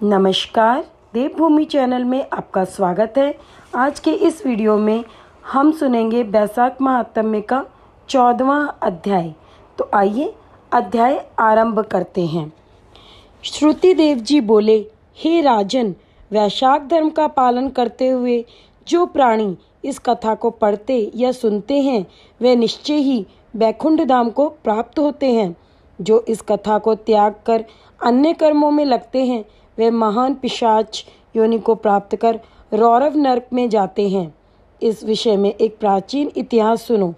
नमस्कार, देवभूमि चैनल में आपका स्वागत है। आज के इस वीडियो में हम सुनेंगे बैसाख महात्म्य का 14वां अध्याय। तो आइए अध्याय आरंभ करते हैं। श्रुति देव जी बोले, हे राजन, वैशाख धर्म का पालन करते हुए जो प्राणी इस कथा को पढ़ते या सुनते हैं वे निश्चय ही बैकुंठ धाम को प्राप्त होते हैं। जो इस कथा को त्याग कर अन्य कर्मों में लगते हैं वे महान पिशाच योनि को प्राप्त कर रौरव नरक में जाते हैं। इस विषय में एक प्राचीन इतिहास सुनो।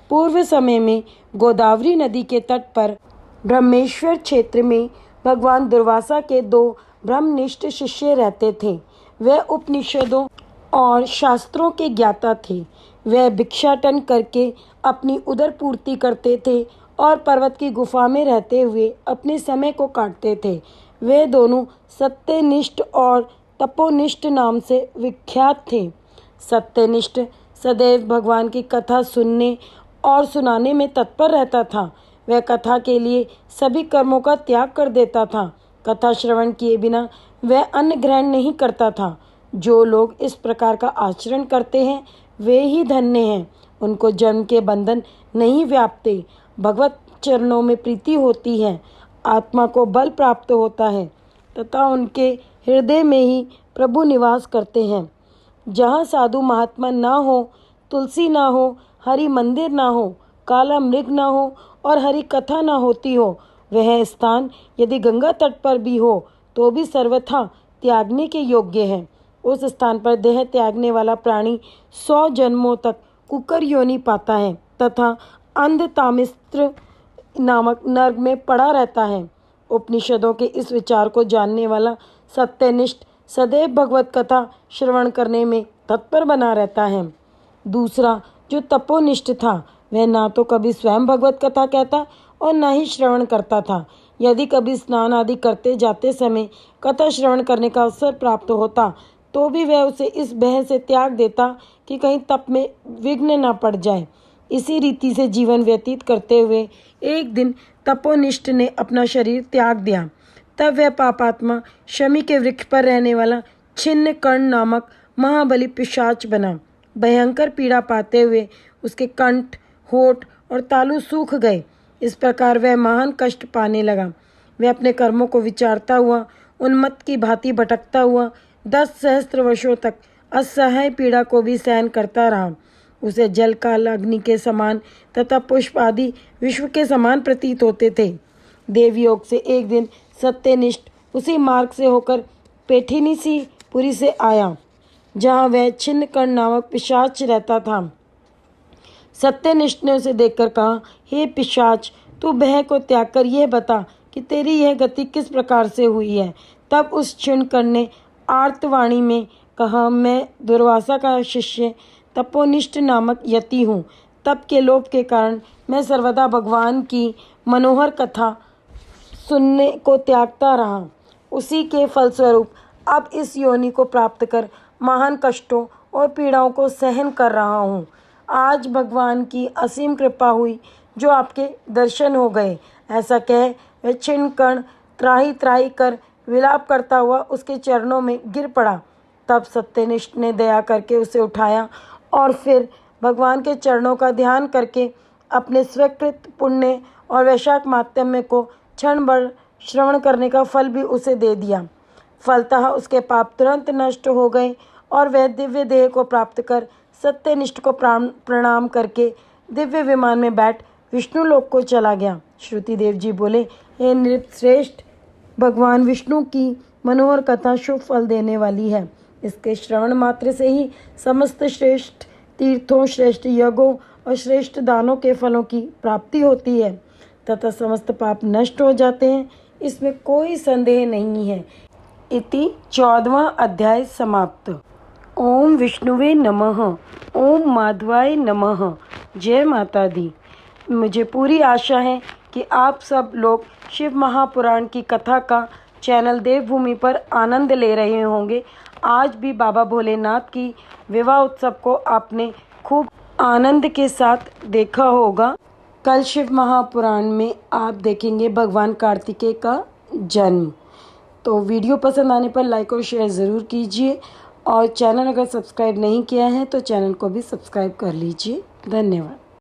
पूर्व समय में गोदावरी नदी के तट पर ब्रह्मेश्वर क्षेत्र में भगवान दुर्वासा के 2 ब्रह्मनिष्ठ शिष्य रहते थे। वे उपनिषदों और शास्त्रों के ज्ञाता थे। वे भिक्षाटन करके अपनी उदर पूर्ति करते थे और पर्वत की गुफा में रहते हुए अपने समय को काटते थे। वे दोनों सत्यनिष्ठ और तपोनिष्ठ नाम से विख्यात थे। सत्यनिष्ठ सदैव भगवान की कथा सुनने और सुनाने में तत्पर रहता था। वह कथा के लिए सभी कर्मों का त्याग कर देता था। कथा श्रवण किए बिना वह अन्न ग्रहण नहीं करता था। जो लोग इस प्रकार का आचरण करते हैं वे ही धन्य हैं। उनको जन्म के बंधन नहीं व्यापते। भगवत चरणों में प्रीति होती है। आत्मा को बल प्राप्त होता है तथा उनके हृदय में ही प्रभु निवास करते हैं। जहाँ साधु महात्मा ना हो, तुलसी ना हो, हरि मंदिर ना हो, काला मृग ना हो और हरि कथा ना होती हो, वह स्थान यदि गंगा तट पर भी हो तो भी सर्वथा त्यागने के योग्य है। उस स्थान पर देह त्यागने वाला प्राणी 100 जन्मों तक कुकर योनि पाता है तथा अंधतामिस्त्र नामक नर्क में पड़ा रहता है। उपनिषदों के इस विचार को जानने वाला सत्यनिष्ठ सदैव भगवत कथा श्रवण करने में तत्पर बना रहता है। दूसरा जो तपोनिष्ठ था वह ना तो कभी स्वयं भगवत कथा कहता और ना ही श्रवण करता था। यदि कभी स्नान आदि करते जाते समय कथा श्रवण करने का अवसर प्राप्त होता तो भी वह उसे इस भय से त्याग देता कि कहीं तप में विघ्न न पड़ जाए। इसी रीति से जीवन व्यतीत करते हुए एक दिन तपोनिष्ठ ने अपना शरीर त्याग दिया। तब वह पापात्मा शमी के वृक्ष पर रहने वाला छिन्न कर्ण नामक महाबली पिशाच बना। भयंकर पीड़ा पाते हुए उसके कंठ, होठ और तालू सूख गए। इस प्रकार वह महान कष्ट पाने लगा। वह अपने कर्मों को विचारता हुआ उन्मत्त की भांति भटकता हुआ 10 सहस्त्र वर्षों तक असहाय पीड़ा को भी सहन करता रहा। उसे जल, काल, अग्नि के समान तथा पुष्प आदि विश्व के समान प्रतीत होते थे। देवयोग से एक दिन सत्यनिष्ठ उसी मार्ग से होकर पेठिनीसीपुरी से आया जहाँ वह छिन्न कर्ण नामक पिशाच रहता था। सत्यनिष्ठ ने उसे देखकर कहा, हे पिशाच, तू भय को त्याग कर यह बता कि तेरी यह गति किस प्रकार से हुई है। तब उस छिन्न कर्ण ने आर्तवाणी में कहा, मैं दुर्वासा का शिष्य तपोनिष्ठ नामक यति हूँ। तप के लोभ के कारण मैं सर्वदा भगवान की मनोहर कथा सुनने को त्यागता रहा। उसी के फलस्वरूप अब इस योनि को प्राप्त कर महान कष्टों और पीड़ाओं को सहन कर रहा हूँ। आज भगवान की असीम कृपा हुई जो आपके दर्शन हो गए। ऐसा कह वह छिन्न कर्ण त्राही त्राही कर विलाप करता हुआ उसके चरणों में गिर पड़ा। तब सत्यनिष्ठ ने दया करके उसे उठाया और फिर भगवान के चरणों का ध्यान करके अपने स्वीकृत पुण्य और वैशाख महात्म्य को क्षण भर श्रवण करने का फल भी उसे दे दिया। फलतः उसके पाप तुरंत नष्ट हो गए और वह दिव्य देह को प्राप्त कर सत्यनिष्ठ को प्रणाम करके दिव्य विमान में बैठ विष्णु लोक को चला गया। श्रुति देव जी बोले, हे नृपश्रेष्ठ, भगवान विष्णु की मनोहर कथा शुभ फल देने वाली है। इसके श्रवण मात्र से ही समस्त श्रेष्ठ तीर्थों, श्रेष्ठ यज्ञों और श्रेष्ठ दानों के फलों की प्राप्ति होती है तथा समस्त पाप नष्ट हो जाते हैं। इसमें कोई संदेह नहीं है। इति 14वां अध्याय समाप्त। ओम विष्णुवे नमः। ओम माधवाय नमः। जय माता दी। मुझे पूरी आशा है कि आप सब लोग शिव महापुराण की कथा का चैनल देवभूमि पर आनंद ले रहे होंगे। आज भी बाबा भोलेनाथ की विवाह उत्सव को आपने खूब आनंद के साथ देखा होगा। कल शिव महापुराण में आप देखेंगे भगवान कार्तिकेय का जन्म। तो वीडियो पसंद आने पर लाइक और शेयर ज़रूर कीजिए और चैनल अगर सब्सक्राइब नहीं किया है तो चैनल को भी सब्सक्राइब कर लीजिए। धन्यवाद।